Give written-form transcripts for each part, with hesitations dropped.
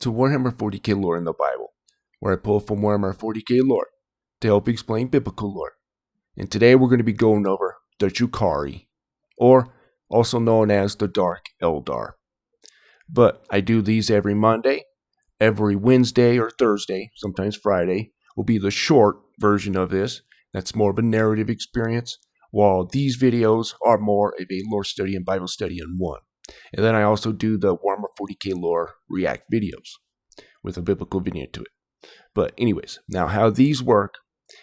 to Warhammer 40k lore in the Bible, where I pull from Warhammer 40k lore to help explain biblical lore. And today we're going to be going over the Drukhari, or also known as the Dark Eldar. But I do these every Monday, every Wednesday or Thursday, sometimes Friday, will be the short version of this. That's more of a narrative experience, while these videos are more of a lore study and Bible study in one. And then I also do the Warhammer 40k lore react videos with a biblical video to it. But anyways, now how these work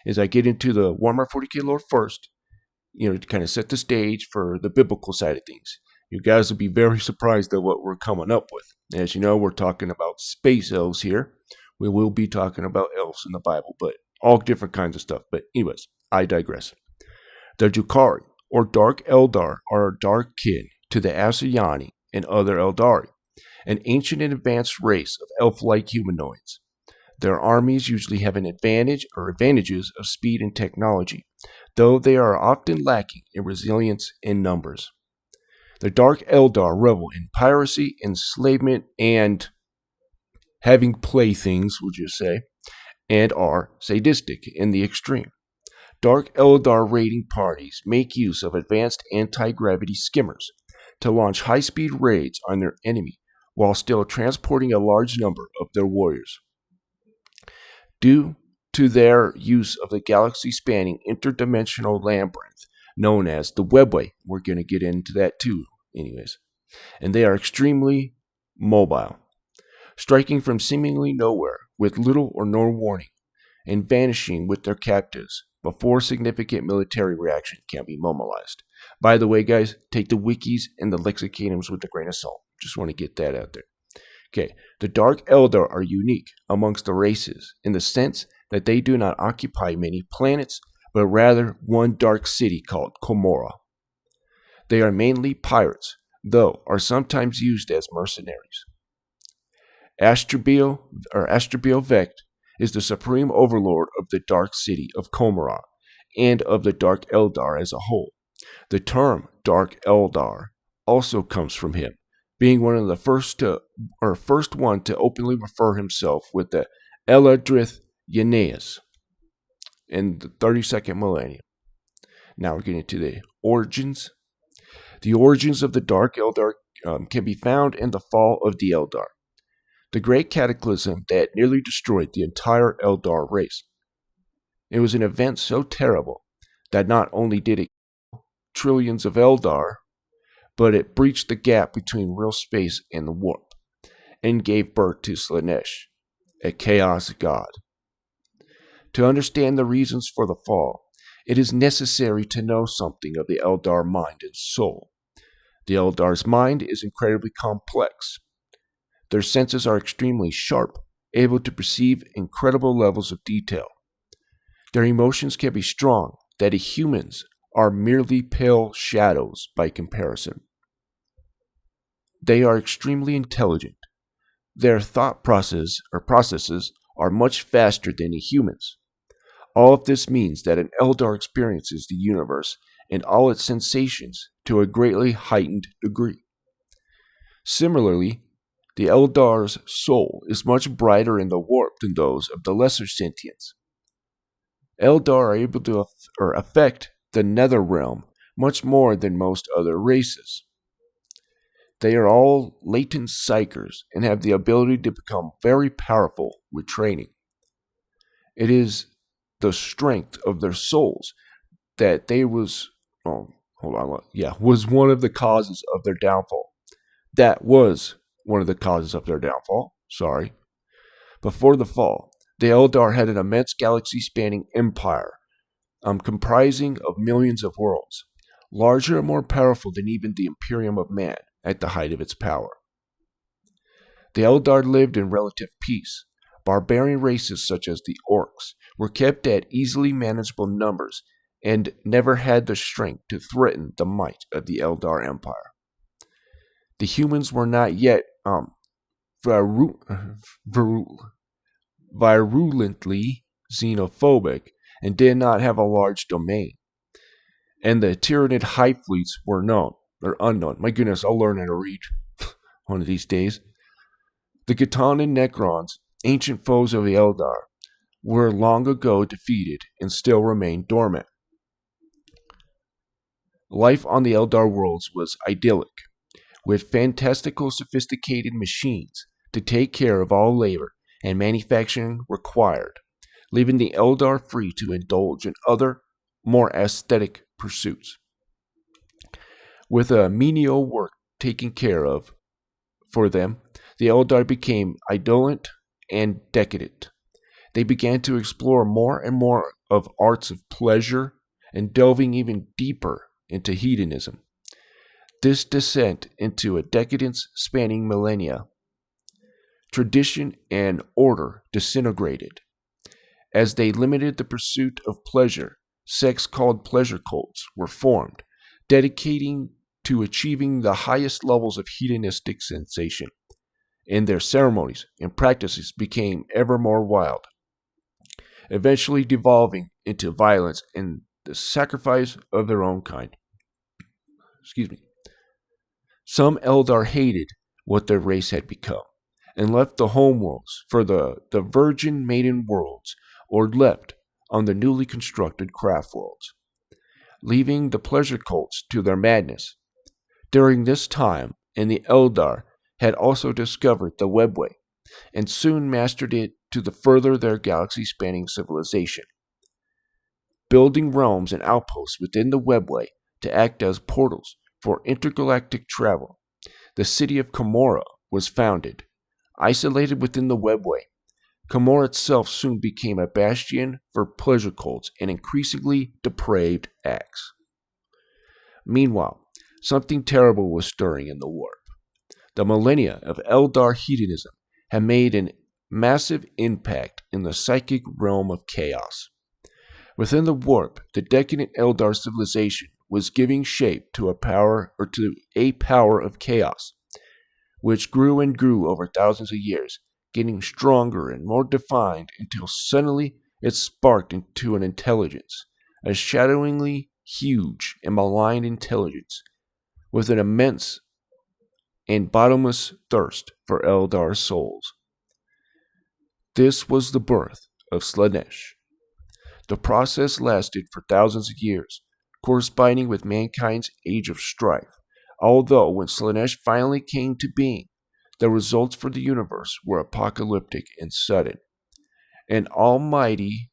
is I get into the Warhammer 40k lore first, to kind of set the stage for the biblical side of things. You guys will be very surprised at what we're coming up with. As you know, we're talking about space elves here. We will be talking about elves in the Bible, but all different kinds of stuff. But anyways, I digress. The Drukhari, or Dark Eldar, are a dark kin to the Asuryani and other Eldari, an ancient and advanced race of elf-like humanoids. Their armies usually have an advantage or advantages of speed and technology, though they are often lacking in resilience and numbers. The Dark Eldar revel in piracy, enslavement, and having playthings, would you say, and are sadistic in the extreme. Dark Eldar raiding parties make use of advanced anti-gravity skimmers to launch high-speed raids on their enemy while still transporting a large number of their warriors. Due to their use of the galaxy-spanning interdimensional labyrinth known as the Webway, we're going to get into that too, anyways, and they are extremely mobile, striking from seemingly nowhere with little or no warning and vanishing with their captives before significant military reaction can be mobilized. By the way, guys, take the wikis and the lexicanums with a grain of salt. Just want to get that out there. Okay, the Dark Eldar are unique amongst the races in the sense that they do not occupy many planets, but rather one dark city called Komora. They are mainly pirates, though are sometimes used as mercenaries. Astrabil Vect is the supreme overlord of the dark city of Komora and of the Dark Eldar as a whole. The term Dark Eldar also comes from him, being one of the first one to openly refer himself with the Eladrith Yeneas in the 32nd millennium. Now we're getting to the origins. The origins of the Dark Eldar can be found in the fall of the Eldar, the great cataclysm that nearly destroyed the entire Eldar race. It was an event so terrible that not only did it kill trillions of Eldar, but it breached the gap between real space and the warp, and gave birth to Slanesh, a chaos god. To understand the reasons for the fall, it is necessary to know something of the Eldar mind and soul. The Eldar's mind is incredibly complex. Their senses are extremely sharp, able to perceive incredible levels of detail. Their emotions can be strong, that humans are merely pale shadows by comparison. They are extremely intelligent. Their thought processes are much faster than a human's. All of this means that an Eldar experiences the universe and all its sensations to a greatly heightened degree. Similarly, the Eldar's soul is much brighter in the warp than those of the lesser sentients. Eldar are able to affect the nether realm much more than most other races. They are all latent psychers and have the ability to become very powerful with training. It is the strength of their souls that was one of the causes of their downfall. That was one of the causes of their downfall. Before the fall, the Eldar had an immense galaxy-spanning empire, comprising of millions of worlds, larger and more powerful than even the Imperium of Man at the height of its power. The Eldar lived in relative peace. Barbarian races such as the Orcs were kept at easily manageable numbers and never had the strength to threaten the might of the Eldar Empire. The humans were not yet virulently xenophobic and did not have a large domain. And the Tyranid hive fleets were unknown. My goodness, I'll learn how to read one of these days. The Catan and Necrons, ancient foes of the Eldar, were long ago defeated and still remain dormant. Life on the Eldar worlds was idyllic, with fantastical sophisticated machines to take care of all labor and manufacturing required, leaving the Eldar free to indulge in other, more aesthetic pursuits. With a menial work taken care of for them, the Eldar became indolent and decadent. They began to explore more and more of arts of pleasure and delving even deeper into hedonism. This descent into a decadence spanning millennia. Tradition and order disintegrated. As they limited the pursuit of pleasure, sects called pleasure cults were formed, dedicating to achieving the highest levels of hedonistic sensation, and their ceremonies and practices became ever more wild, eventually devolving into violence and the sacrifice of their own kind. Excuse me. Some Eldar hated what their race had become, and left the homeworlds for the virgin maiden worlds, or left on the newly constructed craft worlds, leaving the pleasure cults to their madness. During this time, and the Eldar had also discovered the webway, and soon mastered it to further their galaxy-spanning civilization, building realms and outposts within the webway to act as portals for intergalactic travel. The city of Camorra was founded. Isolated within the webway, Camorra itself soon became a bastion for pleasure cults and increasingly depraved acts. Meanwhile, something terrible was stirring in the warp. The millennia of Eldar hedonism had made a massive impact in the psychic realm of chaos. Within the warp, the decadent Eldar civilization was giving shape to a power of chaos, which grew and grew over thousands of years, getting stronger and more defined until suddenly it sparked into an intelligence, a shadowingly huge and malign intelligence, with an immense and bottomless thirst for Eldar souls. This was the birth of Slaanesh. The process lasted for thousands of years, corresponding with mankind's age of strife, although when Slaanesh finally came to being, the results for the universe were apocalyptic and sudden. An almighty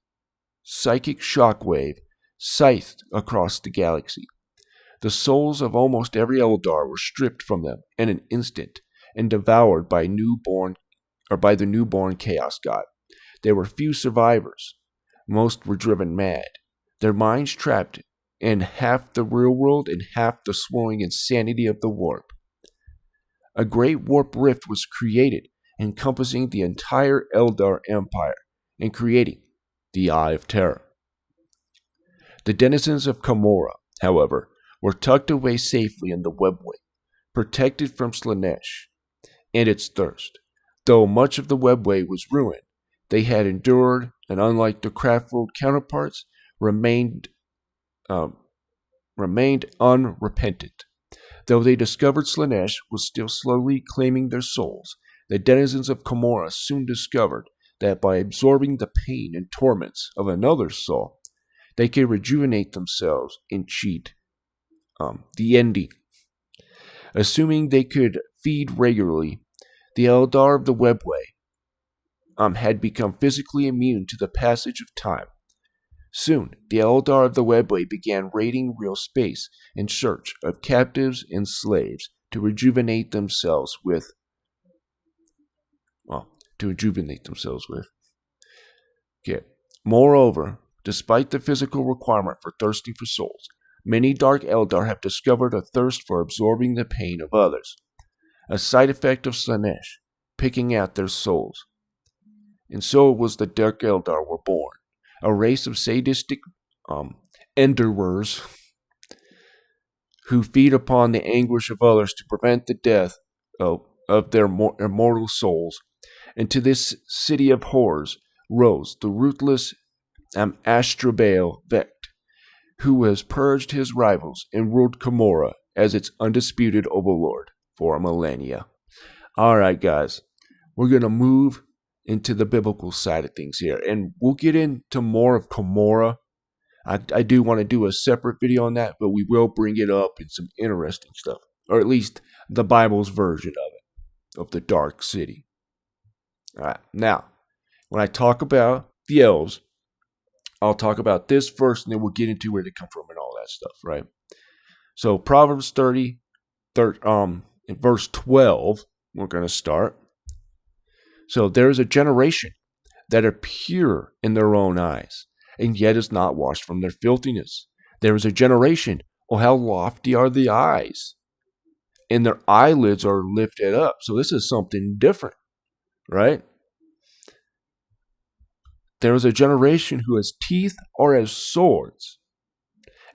psychic shockwave scythed across the galaxy. The souls of almost every Eldar were stripped from them in an instant and devoured by the newborn chaos god. There were few survivors. Most were driven mad, their minds trapped in half the real world and half the swirling insanity of the warp. A great warp rift was created, encompassing the entire Eldar Empire and creating the Eye of Terror. The denizens of Camorra, however, were tucked away safely in the webway, protected from Slaanesh and its thirst. Though much of the webway was ruined, they had endured, and unlike their craftworld counterparts, remained unrepentant. Though they discovered Slaanesh was still slowly claiming their souls, the denizens of Camorra soon discovered that by absorbing the pain and torments of another's soul, they could rejuvenate themselves and cheat the ending. Assuming they could feed regularly, the Eldar of the webway had become physically immune to the passage of time. Soon, the Eldar of the webway began raiding real space in search of captives and slaves to rejuvenate themselves with. Okay. Moreover, despite the physical requirement for thirsting for souls, many Dark Eldar have discovered a thirst for absorbing the pain of others, a side effect of Slaanesh, picking at their souls. And so it was the Dark Eldar were born, a race of sadistic enderers who feed upon the anguish of others to prevent the death of their immortal souls. And to this city of horrors rose the ruthless Astrobale Vect, who has purged his rivals and ruled Camorra as its undisputed overlord for a millennia. Alright, guys. we're going to move into the biblical side of things here. And we'll get into more of Cumorah. I do want to do a separate video on that, but we will bring it up in some interesting stuff. Or at least the Bible's version of it, of the Dark City. All right. Now, when I talk about the elves, I'll talk about this first, and then we'll get into where they come from and all that stuff, right? So Proverbs 30, in verse 12, we're going to start. So there is a generation that are pure in their own eyes, and yet is not washed from their filthiness. There is a generation, oh, how lofty are the eyes, and their eyelids are lifted up. So this is something different, right? There is a generation who has teeth are as swords,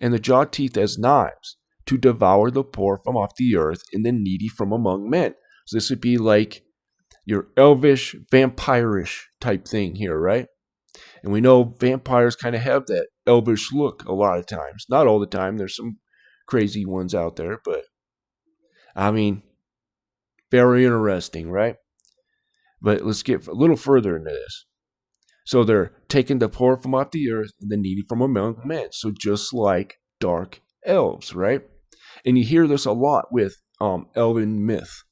and the jaw teeth as knives, to devour the poor from off the earth and the needy from among men. So this would be like your elvish, vampirish type thing here, right? And we know vampires kind of have that elvish look a lot of times. Not all the time. There's some crazy ones out there, but I mean, very interesting, right? But let's get a little further into this. So they're taking the poor from off the earth and the needy from among men. So just like dark elves, right? And you hear this a lot with elven myth,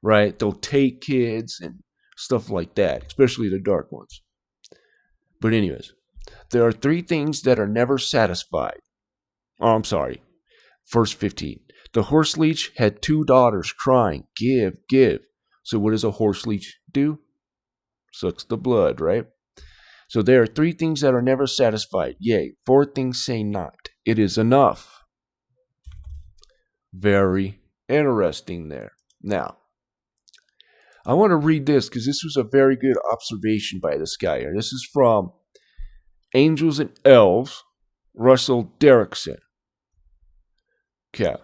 right? They'll take kids and stuff like that, especially the dark ones. But anyways, there are 3 things that are never satisfied. Oh, I'm sorry. Verse 15. The horse leech had 2 daughters crying, give, give. So what does a horse leech do? Sucks the blood, right? So there are 3 things that are never satisfied. Yea, 4 things say not. It is enough. Very interesting there. Now, I want to read this because this was a very good observation by this guy here. This is from Angels and Elves, Russell Derrickson. Okay.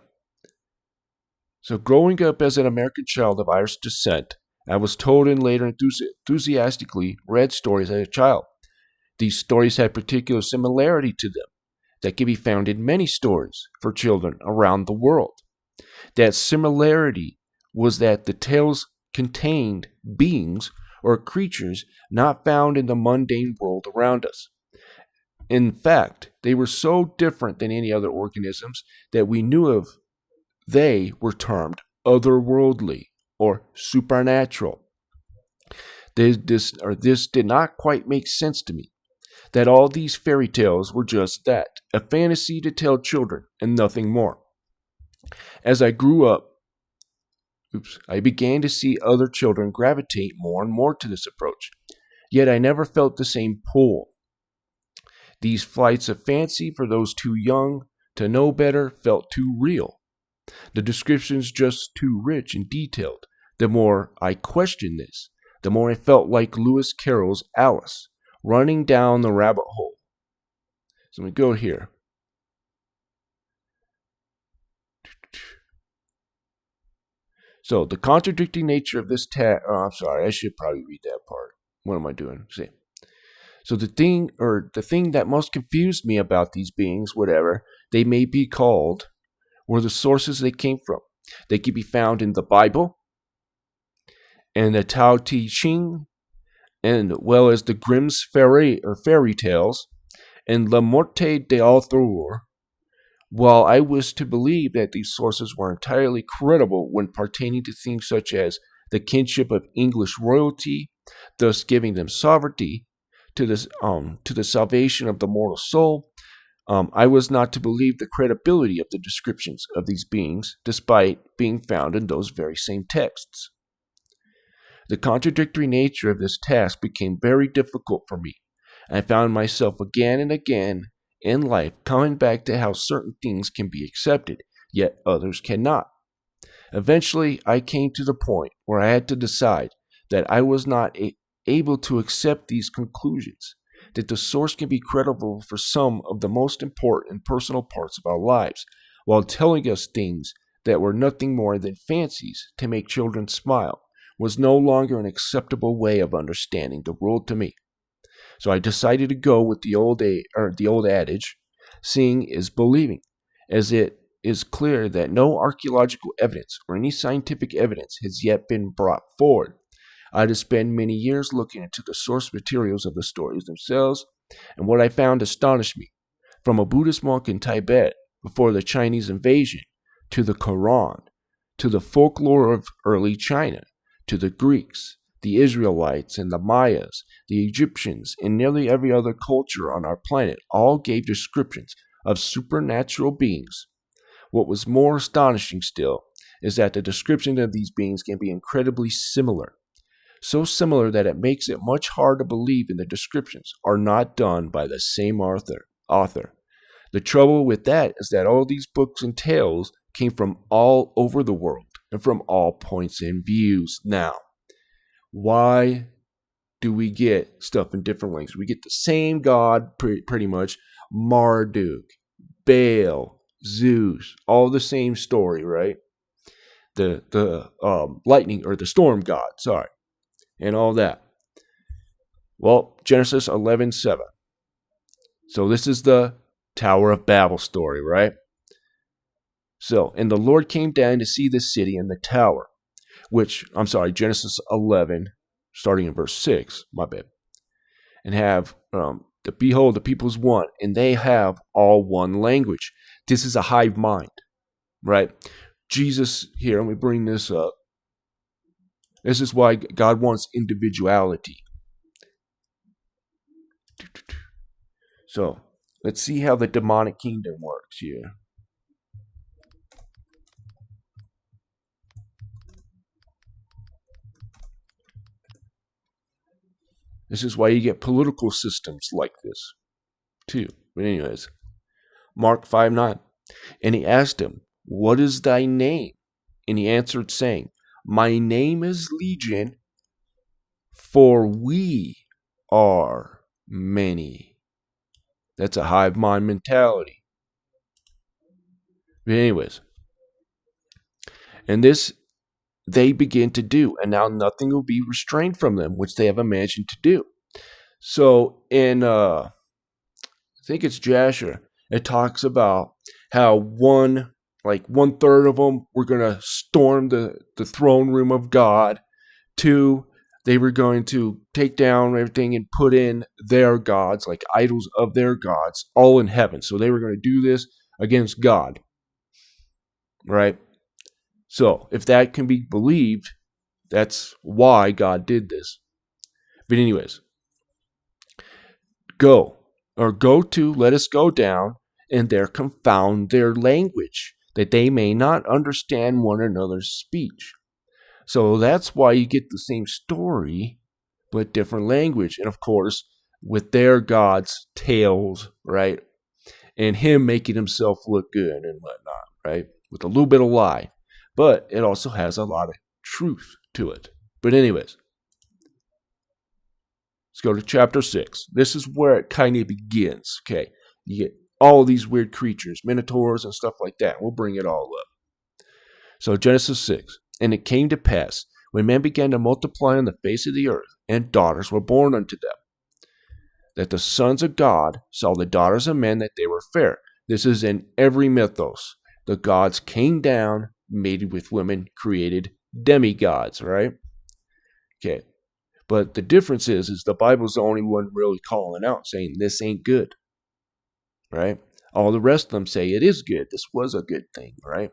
So growing up as an American child of Irish descent, I was told and later enthusiastically read stories as a child. These stories had particular similarity to them that can be found in many stories for children around the world. That similarity was that the tales contained beings or creatures not found in the mundane world around us. In fact, they were so different than any other organisms that we knew of. They were termed otherworldly or supernatural. This did not quite make sense to me, that all these fairy tales were just that, a fantasy to tell children and nothing more. As I grew up, I began to see other children gravitate more and more to this approach, yet I never felt the same pull. These flights of fancy for those too young to know better felt too real. The descriptions just too rich and detailed. The more I questioned this, the more I felt like Lewis Carroll's Alice, running down the rabbit hole. So we go here. So the contradicting nature of this I'm sorry, I should probably read that part. What am I doing? See. So the thing that most confused me about these beings, whatever they may be called, were the sources they came from. They could be found in the Bible, and the Tao Te Ching, and well as the Grimm's fairy tales, and La Morte d'Arthur. While I wish to believe that these sources were entirely credible when pertaining to things such as the kinship of English royalty, thus giving them sovereignty, to the salvation of the mortal soul, I was not to believe the credibility of the descriptions of these beings, despite being found in those very same texts. The contradictory nature of this task became very difficult for me. I found myself again and again in life coming back to how certain things can be accepted, yet others cannot. Eventually, I came to the point where I had to decide that I was not able to accept these conclusions, that the source can be credible for some of the most important and personal parts of our lives, while telling us things that were nothing more than fancies to make children smile, was no longer an acceptable way of understanding the world to me. So I decided to go with the old adage, seeing is believing, as it is clear that no archaeological evidence or any scientific evidence has yet been brought forward. I had to spend many years looking into the source materials of the stories themselves, and what I found astonished me. From a Buddhist monk in Tibet before the Chinese invasion, to the Quran, to the folklore of early China, to the Greeks, the Israelites and the Mayas, the Egyptians, and nearly every other culture on our planet all gave descriptions of supernatural beings. What was more astonishing still is that the description of these beings can be incredibly similar. So similar that it makes it much harder to believe in the descriptions are not done by the same author. The trouble with that is that all these books and tales came from all over the world and from all points and views. Now, why do we get stuff in different languages? We get the same God pretty much, Marduk, Baal, Zeus, all the same story, right? The lightning or the storm god, sorry, and all that. Well, Genesis 11:7. So this is the Tower of Babel story, right? So, and the Lord came down to see the city and the tower, Genesis 11, starting in verse 6, my bad, and have behold, the people's one, and they have all one language. This is a hive mind, right? Jesus here, let me bring this up. This is why God wants individuality. So, let's see how the demonic kingdom works here. This is why you get political systems like this, too. But anyways, Mark 5:9. And he asked him, what is thy name? And he answered, saying, my name is Legion, for we are many. That's a hive mind mentality. But anyways, and this they begin to do, and now nothing will be restrained from them, which they have imagined to do. So in I think it's Jasher, it talks about how one third of them were gonna storm the throne room of God. Two, they were going to take down everything and put in their gods, like idols of their gods, all in heaven. So they were going to do this against God, right? So if that can be believed, that's why God did this. But anyways, let us go down, and there confound their language, that they may not understand one another's speech. So that's why you get the same story, but different language. And of course, with their gods' tales, right? And him making himself look good and whatnot, right? With a little bit of lie. But it also has a lot of truth to it. But anyways, let's go to chapter 6. This is where it kind of begins, okay? You get all these weird creatures, minotaurs and stuff like that. We'll bring it all up. So Genesis 6. And it came to pass, when men began to multiply on the face of the earth, and daughters were born unto them, that the sons of God saw the daughters of men that they were fair. This is in every mythos. The gods came down, mated with women, created demigods, right? Okay. But the difference is the Bible's the only one really calling out, saying this ain't good, right? All the rest of them say it is good. This was a good thing, right?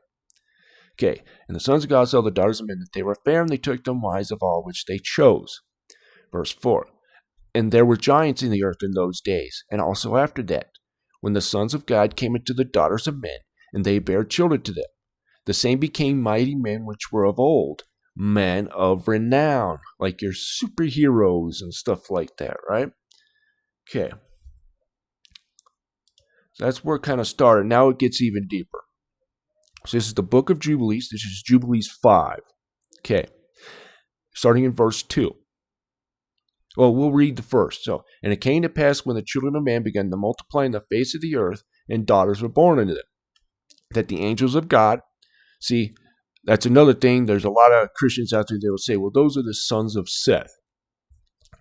Okay, and the sons of God saw the daughters of men that they were fair, and they took them wives of all which they chose. Verse 4. And there were giants in the earth in those days, and also after that, when the sons of God came into the daughters of men, and they bare children to them. The same became mighty men which were of old, men of renown, like your superheroes and stuff like that, right? Okay. So that's where it kind of started. Now it gets even deeper. So this is the book of Jubilees. This is Jubilees 5. Okay. Starting in verse 2. Well, we'll read the first. So, and it came to pass when the children of man began to multiply in the face of the earth, and daughters were born unto them, that the angels of God, see, that's another thing. There's a lot of Christians out there that will say, well, those are the sons of Seth.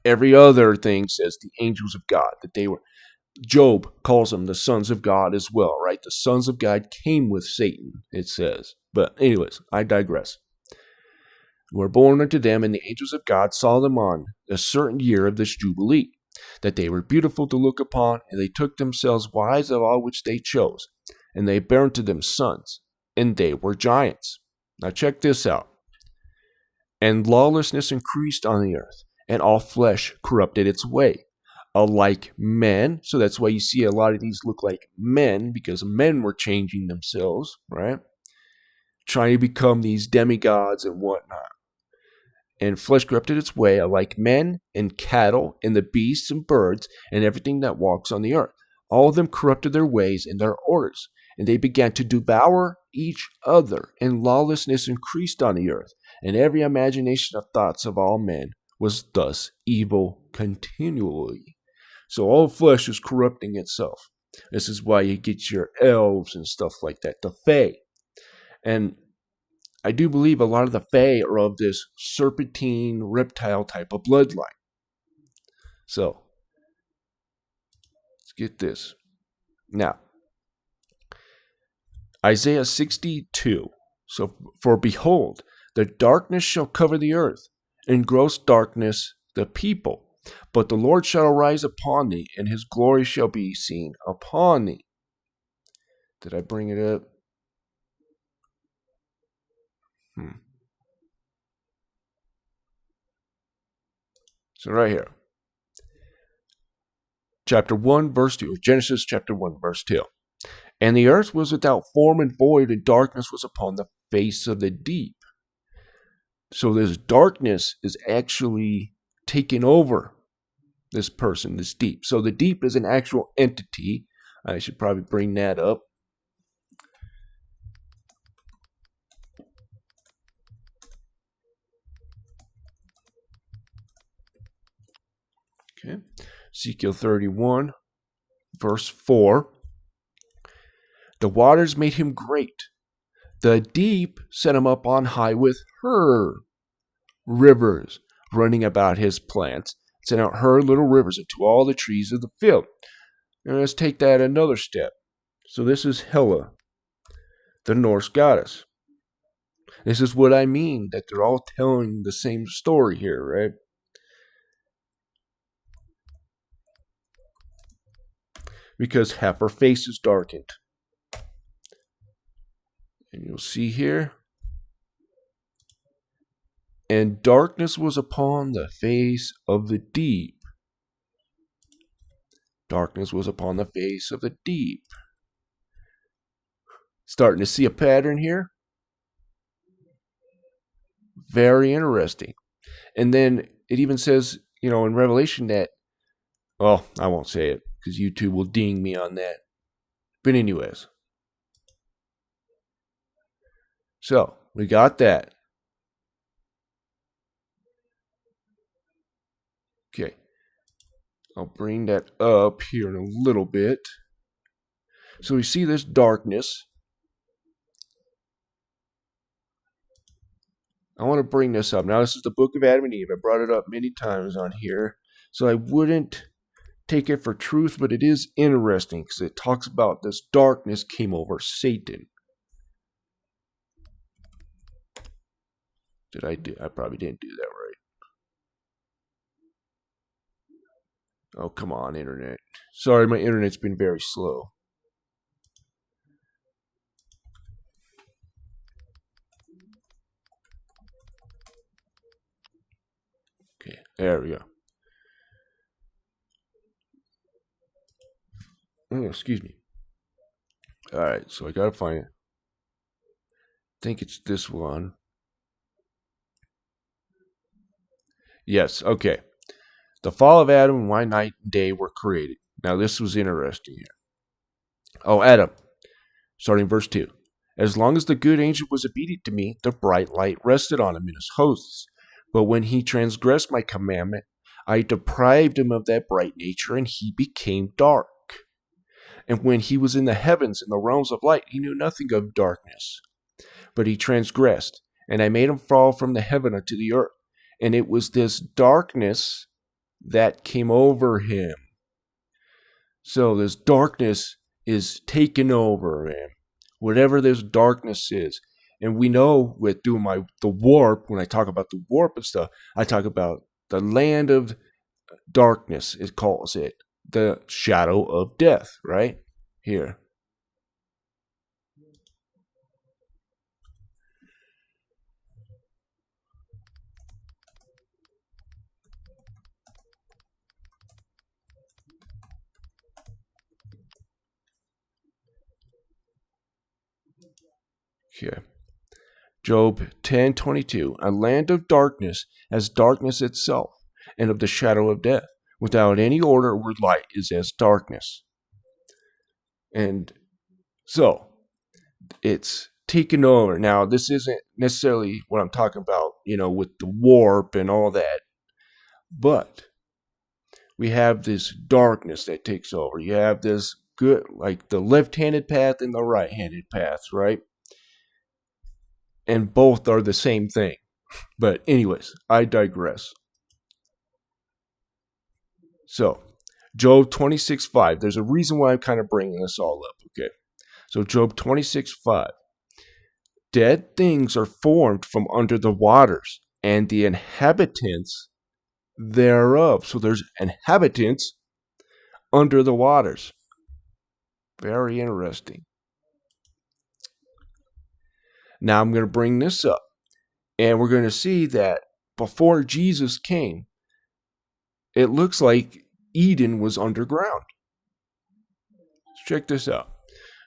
Every other thing says the angels of God, that they were. Job calls them the sons of God as well, right? The sons of God came with Satan, it says. But anyways, I digress. were born unto them, and the angels of God saw them on a certain year of this Jubilee, that they were beautiful to look upon, and they took themselves wives of all which they chose, and they bare unto them sons, and they were giants. Now check this out. And lawlessness increased on the earth, and all flesh corrupted its way, alike men. So that's why you see a lot of these look like men, because men were changing themselves, right? Trying to become these demigods and whatnot. And flesh corrupted its way, alike men and cattle and the beasts and birds and everything that walks on the earth. All of them corrupted their ways and their orders, and they began to devour each other, and lawlessness increased on the earth, and every imagination of thoughts of all men was thus evil continually. So all flesh is corrupting itself. This is why you get your elves and stuff like that, the Fae. And I do believe a lot of the Fae are of this serpentine, reptile type of bloodline. So, let's get this. Now, Isaiah 62. So, for behold, the darkness shall cover the earth, and gross darkness the people. But the Lord shall arise upon thee, and his glory shall be seen upon thee. Did I bring it up? So right here. Chapter 1, verse 2. Genesis chapter 1, verse 2. And the earth was without form and void, and darkness was upon the face of the deep. So this darkness is actually taking over this person, this deep. So the deep is an actual entity. I should probably bring that up. Okay. Ezekiel 31, verse 4. The waters made him great. The deep set him up on high with her rivers running about his plants. Sent out her little rivers into all the trees of the field. Now let's take that another step. So this is Hela, the Norse goddess. This is what I mean, that they're all telling the same story here, right? Because half her face is darkened. And you'll see here. And darkness was upon the face of the deep. Darkness was upon the face of the deep. Starting to see a pattern here. Very interesting. And then it even says, in Revelation that, well, I won't say it because YouTube will ding me on that. But anyways. So, we got that. Okay. I'll bring that up here in a little bit. So we see this darkness. I want to bring this up. Now, this is the book of Adam and Eve. I brought it up many times on here. So I wouldn't take it for truth, but it is interesting because it talks about this darkness came over Satan. I probably didn't do that right. Oh, come on, internet. Sorry, my internet's been very slow. Okay, there we go. Oh, excuse me. Alright, so I gotta find it. I think it's this one. Yes, okay. The fall of Adam and why night and day were created. Now this was interesting here. Oh, Adam. Starting verse 2. As long as the good angel was obedient to me, the bright light rested on him and his hosts. But when he transgressed my commandment, I deprived him of that bright nature, and he became dark. And when he was in the heavens, in the realms of light, he knew nothing of darkness. But he transgressed, and I made him fall from the heaven unto the earth. And it was this darkness that came over him. So this darkness is taken over him. Whatever this darkness is, And we know with doing the warp, when I talk about the warp and stuff, I talk about the land of darkness, it calls it. The shadow of death, right? Here. Here. Job 10:22, a land of darkness as darkness itself, and of the shadow of death, without any order or light is as darkness. And so, it's taken over. Now, this isn't necessarily what I'm talking about, with the warp and all that, but we have this darkness that takes over. You have this good, like the left-handed path and the right-handed path, right? And both are the same thing. But anyways, I digress. So, Job 26:5. There's a reason why I'm kind of bringing this all up, okay? So, Job 26:5. Dead things are formed from under the waters, and the inhabitants thereof. So, there's inhabitants under the waters. Very interesting. Now, I'm going to bring this up, and we're going to see that before Jesus came, it looks like Eden was underground. Check this out.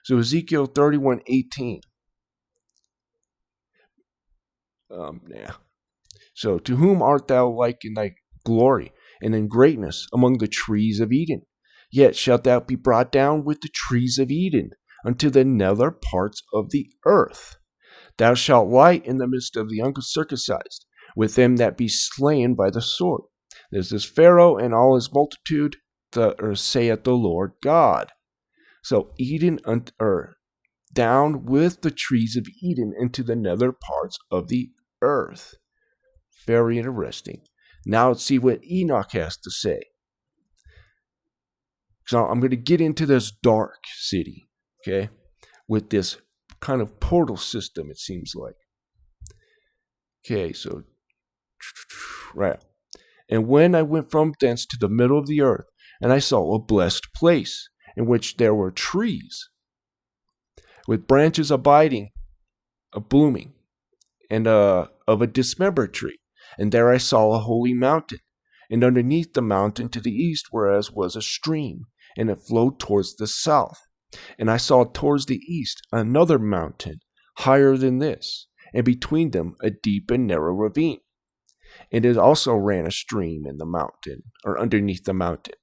So Ezekiel 31:18. So to whom art thou like in thy glory and in greatness among the trees of Eden? Yet shalt thou be brought down with the trees of Eden unto the nether parts of the earth. Thou shalt lie in the midst of the uncircumcised, with them that be slain by the sword. There's this Pharaoh and all his multitude, saith the Lord God. So Eden, down with the trees of Eden into the nether parts of the earth. Very interesting. Now let's see what Enoch has to say. So I'm going to get into this dark city, okay, with this kind of portal system, it seems like. Okay, so, right. And when I went from thence to the middle of the earth, and I saw a blessed place, in which there were trees, with branches abiding, blooming, and of a dismembered tree. And there I saw a holy mountain, and underneath the mountain to the east whereas was a stream, and it flowed towards the south. And I saw towards the east another mountain, higher than this, and between them a deep and narrow ravine. And it also ran a stream in the mountain, or underneath the mountain.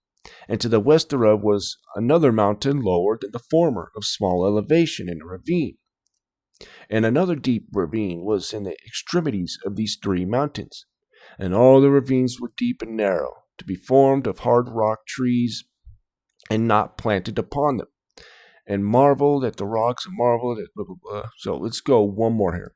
And to the west thereof was another mountain lower than the former, of small elevation, and a ravine. And another deep ravine was in the extremities of these three mountains. And all the ravines were deep and narrow, to be formed of hard rock trees, and not planted upon them. And marveled at the rocks, and marveled at blah, blah, blah. So let's go one more here.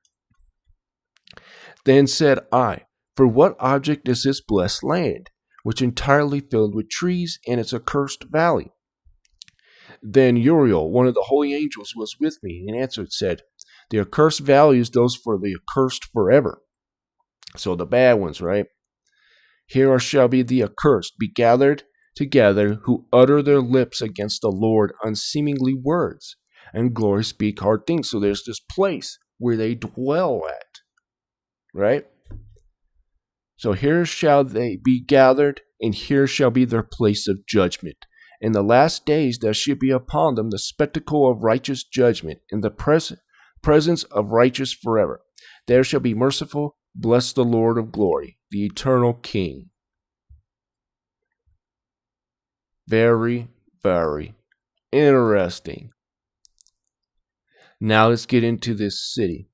Then said I, for what object is this blessed land, which entirely filled with trees, and its accursed valley? Then Uriel, one of the holy angels, was with me, and answered, said, the accursed valley is those for the accursed forever. So the bad ones, right? Here shall be the accursed, be gathered together, who utter their lips against the Lord unseemly words, and glory speak hard things. So there's this place where they dwell at, right? So here shall they be gathered, and here shall be their place of judgment. In the last days there shall be upon them the spectacle of righteous judgment, in the presence of righteous forever. There shall be merciful, bless the Lord of glory, the eternal King. Very, very interesting. Now let's get into this city.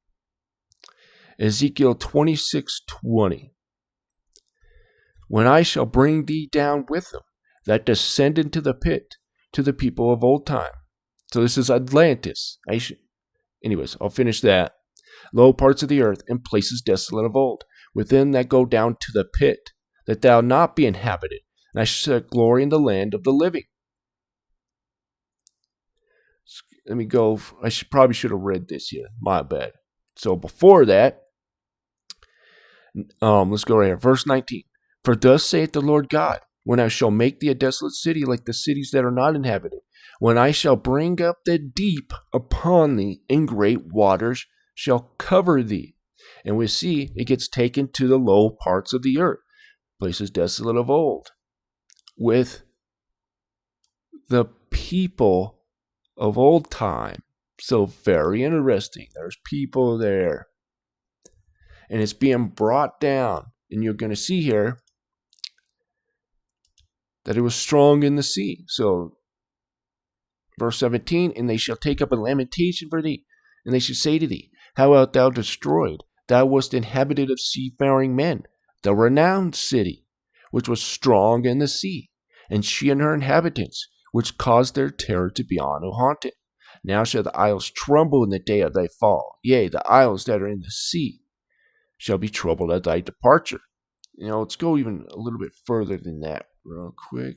Ezekiel 26:20. When I shall bring thee down with them that descend into the pit, to the people of old time. So this is Atlantis. Anyways, I'll finish that. Low parts of the earth, and places desolate of old, within that go down to the pit, that thou not be inhabited, and I shall set glory in the land of the living. Let me go. Probably should have read this here. My bad. So before that, let's go right here. Verse 19. For thus saith the Lord God, when I shall make thee a desolate city like the cities that are not inhabited, when I shall bring up the deep upon thee, and great waters shall cover thee. And we see it gets taken to the low parts of the earth, places desolate of old, with the people of old time. So very interesting. There's people there. And it's being brought down. And you're going to see here that it was strong in the sea. So, verse 17, and they shall take up a lamentation for thee, and they shall say to thee, how art thou destroyed? Thou wast inhabited of seafaring men, the renowned city, which was strong in the sea, and she and her inhabitants, which caused their terror to be on who haunted. Now shall the isles tremble in the day of thy fall. Yea, the isles that are in the sea shall be troubled at thy departure. Let's go even a little bit further than that real quick.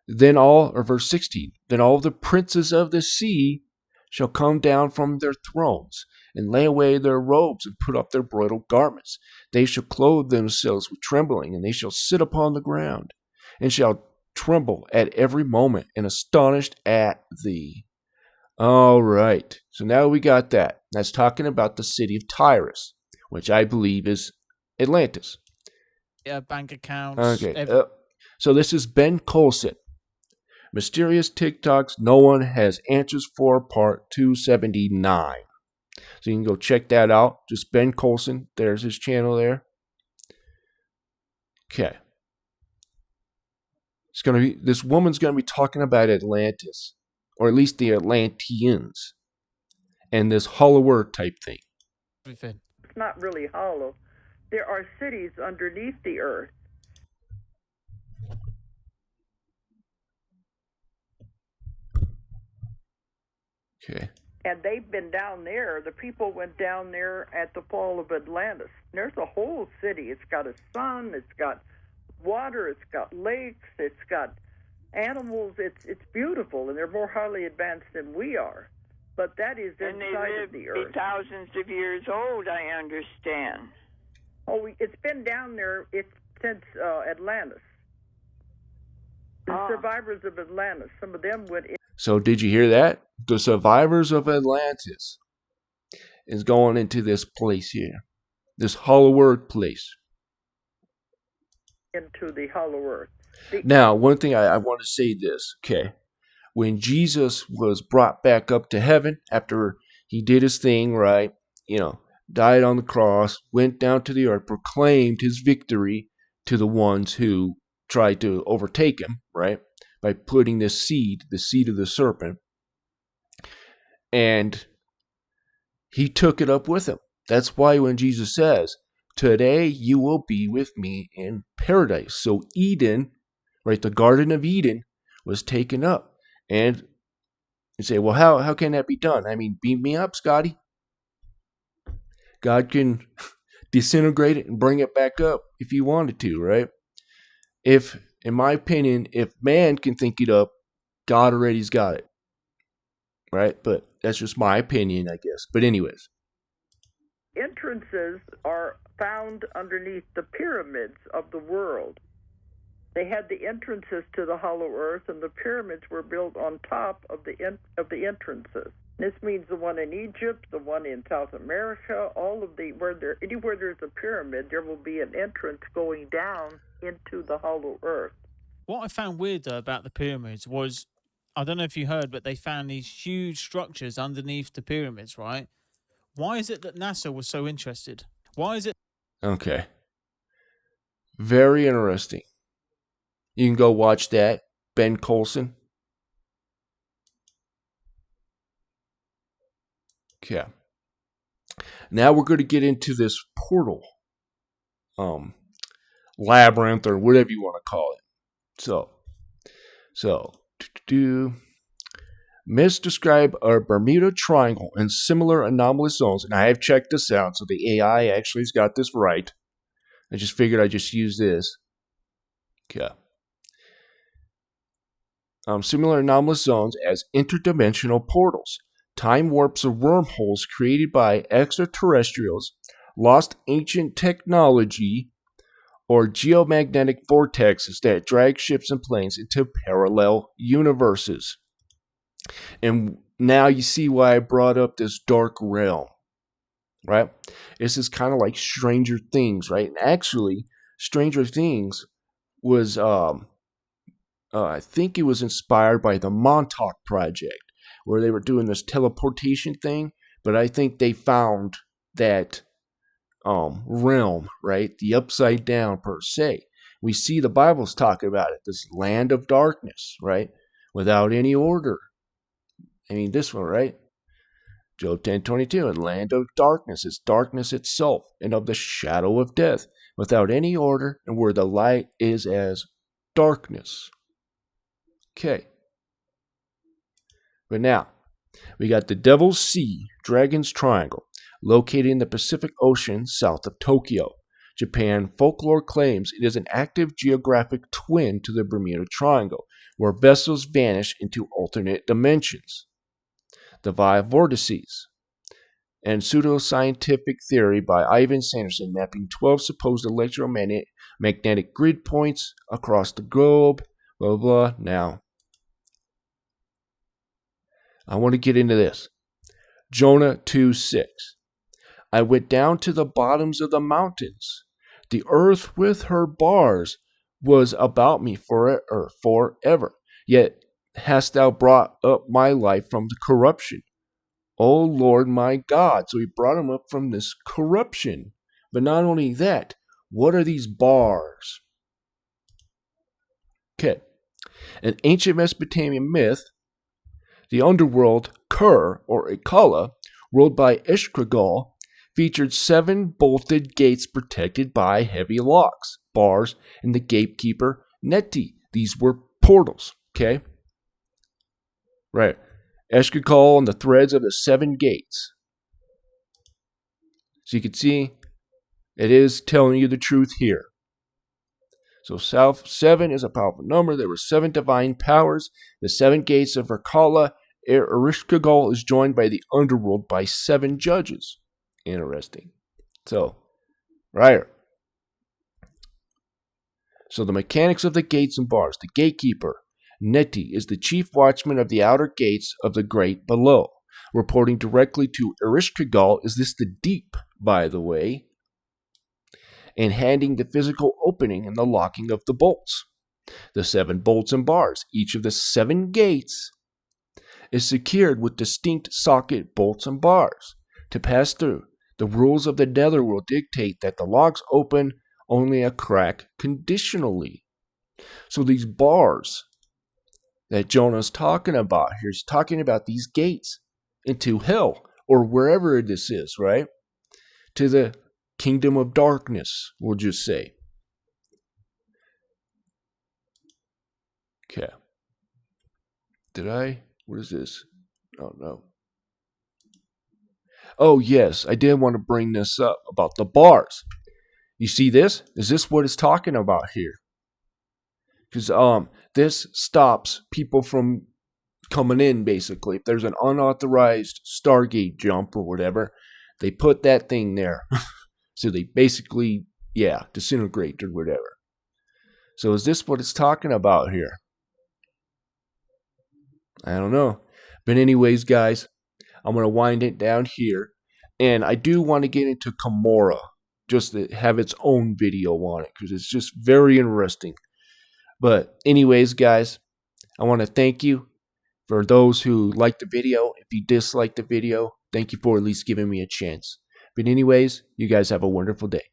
Verse 16, then all the princes of the sea shall come down from their thrones, and lay away their robes, and put up their bridal garments. They shall clothe themselves with trembling, and they shall sit upon the ground, and shall tremble at every moment, and astonished at thee. All right, so now we got that. That's talking about the city of Tyrus, which I believe is Atlantis. Yeah, bank accounts. Okay, so this is Ben Colson. Mysterious TikToks no one has answers for, part 279. So you can go check that out. Just Ben Colson. There's his channel there. Okay. This woman's gonna be talking about Atlantis, or at least the Atlanteans, and this hollow earth type thing. It's not really hollow. There are cities underneath the earth. Okay. And they've been down there. The people went down there at the fall of Atlantis. There's a whole city. It's got a sun. It's got water. It's got lakes. It's got animals. It's beautiful, and they're more highly advanced than we are. But that is inside of the earth. And they live thousands of years old, I understand. Oh, it's been down there since Atlantis. The survivors of Atlantis, some of them went in. So did you hear that? The survivors of Atlantis is going into this place here. This hollow earth place. Into the hollow earth. Now, one thing I want to say this, okay? When Jesus was brought back up to heaven after he did his thing, right? Died on the cross, went down to the earth, proclaimed his victory to the ones who tried to overtake him, right? By putting this seed, the seed of the serpent, and he took it up with him. That's why when Jesus says, today you will be with me in paradise. So Eden, right, the Garden of Eden was taken up. And you say, well, how can that be done? I mean, beam me up, Scotty. God can disintegrate it and bring it back up if he wanted to, right? In my opinion, if man can think it up, God already's got it. Right? But that's just my opinion, I guess. But anyways. Entrances are found underneath the pyramids of the world. They had the entrances to the hollow earth, and the pyramids were built on top of the entrances. This means the one in Egypt, the one in South America, anywhere there's a pyramid, there will be an entrance going down into the hollow earth. What I found weird though about the pyramids was, I don't know if you heard, but they found these huge structures underneath the pyramids, right? Why is it that NASA was so interested? Why is it? Okay. Very interesting. You can go watch that. Ben Colson. Okay. Now we're going to get into this portal. Labyrinth or whatever you want to call it. So, myths describe a Bermuda Triangle and similar anomalous zones, and I have checked this out, so the AI actually has got this right. I just figured I'd just use this. Okay. Similar anomalous zones as interdimensional portals. time warps or wormholes created by extraterrestrials, lost ancient technology, or geomagnetic vortexes that drag ships and planes into parallel universes. And now you see why I brought up this dark realm, right? This is kind of like Stranger Things, right? And actually, Stranger Things was, I think it was inspired by the Montauk Project, where they were doing this teleportation thing, but I think they found that realm, right? The upside down per se. We see the Bible's talking about it, this land of darkness, right? Without any order. I mean, this one, right? Job 10:22, and land of darkness is darkness itself, and of the shadow of death, without any order, and where the light is as darkness. Okay. But now, we got the Devil's Sea, Dragon's Triangle, located in the Pacific Ocean south of Tokyo. Japan folklore claims it is an active geographic twin to the Bermuda Triangle, where vessels vanish into alternate dimensions. The five vortices, and pseudoscientific theory by Ivan Sanderson mapping 12 supposed electromagnetic grid points across the globe, blah, blah, blah. Now, I want to get into this. Jonah 2:6. I went down to the bottoms of the mountains. The earth with her bars was about me forever. Yet hast thou brought up my life from the corruption. O Lord my God. So he brought him up from this corruption. But not only that, what are these bars? Okay. An ancient Mesopotamian myth, the underworld, Kur, or Ikala, ruled by Ishkragal, featured 7 bolted gates protected by heavy locks, bars, and the gatekeeper, Neti. These were portals, okay? Right. Ishkragal and the threads of the 7 gates. So you can see, it is telling you the truth here. So 7 is a powerful number. There were 7 divine powers. The 7 gates of Ikala. Erishkigal is joined by the underworld by 7 judges. Interesting. So, right. So the mechanics of the gates and bars. The gatekeeper, Neti, is the chief watchman of the outer gates of the great below. Reporting directly to Erishkigal, is this the deep, by the way, and handing the physical opening and the locking of the bolts. The 7 bolts and bars. Each of the 7 gates is secured with distinct socket bolts and bars to pass through. The rules of the netherworld dictate that the locks open only a crack conditionally. So these bars that Jonah's talking about here, he's talking about these gates into hell, or wherever this is, right? To the kingdom of darkness, we'll just say. Okay. What is this? Oh, no. Oh, yes, I did want to bring this up about the bars. You see this? Is this what it's talking about here? Because this stops people from coming in, basically. If there's an unauthorized Stargate jump or whatever, they put that thing there. So they basically, disintegrate or whatever. So is this what it's talking about here? I don't know. But anyways, guys, I'm going to wind it down here. And I do want to get into Gamora, just to have its own video on it, because it's just very interesting. But anyways, guys, I want to thank you for those who liked the video. If you disliked the video, thank you for at least giving me a chance. But anyways, you guys have a wonderful day.